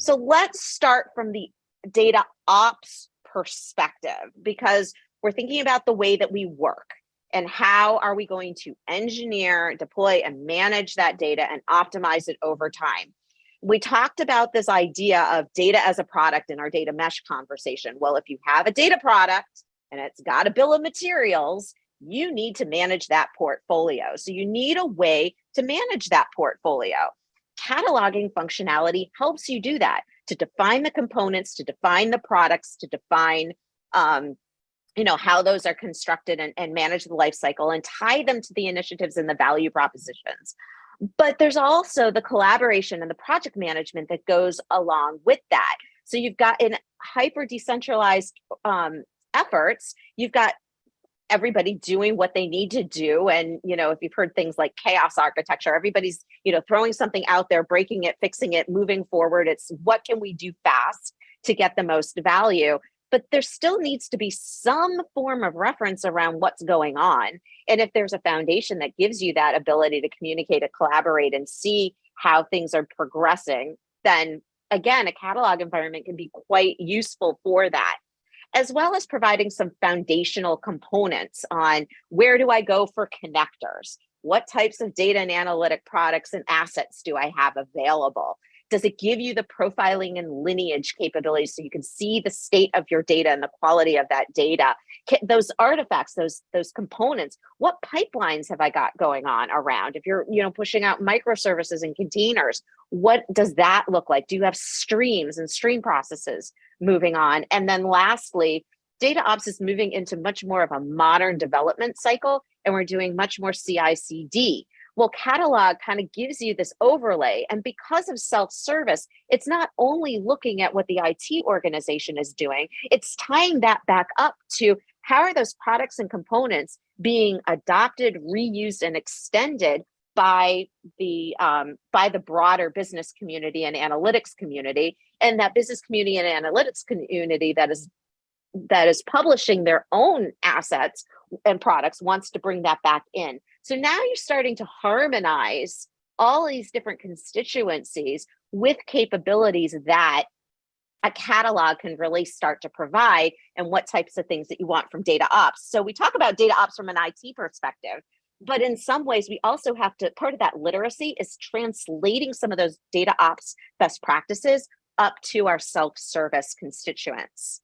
So let's start from the data ops perspective, because we're thinking about the way that we work and how are we going to engineer, deploy, and manage that data and optimize it over time. We talked about this idea of data as a product in our data mesh conversation. Well, if you have a data product and it's got a bill of materials, you need to manage that portfolio. So you need a way to manage that portfolio. Cataloging functionality helps you do that, to define the components, to define the products, to define how those are constructed and manage the life cycle and tie them to the initiatives and the value propositions. But there's also the collaboration and the project management that goes along with that. So you've got in hyper decentralized efforts, you've got everybody doing what they need to do. And, if you've heard things like chaos architecture, everybody's, throwing something out there, breaking it, fixing it, moving forward. It's what can we do fast to get the most value? But there still needs to be some form of reference around what's going on. And if there's a foundation that gives you that ability to communicate and collaborate and see how things are progressing, then again, a catalog environment can be quite useful for that, as well as providing some foundational components on where do I go for connectors? What types of data and analytic products and assets do I have available? Does it give you the profiling and lineage capabilities so you can see the state of your data and the quality of that data? Those artifacts, those components, what pipelines have I got going on around? If you're pushing out microservices and containers, what does that look like? Do you have streams and stream processes moving on? And then lastly, data ops is moving into much more of a modern development cycle, and we're doing much more CI/CD. Well, catalog kind of gives you this overlay. And because of self-service, it's not only looking at what the IT organization is doing, it's tying that back up to how are those products and components being adopted, reused, and extended by the broader business community and analytics community. And that business community and analytics community that is publishing their own assets and products wants to bring that back in. So now you're starting to harmonize all these different constituencies with capabilities that a catalog can really start to provide, and what types of things that you want from data ops. So we talk about data ops from an IT perspective, but in some ways we also have to, part of that literacy is translating some of those data ops best practices up to our self-service constituents.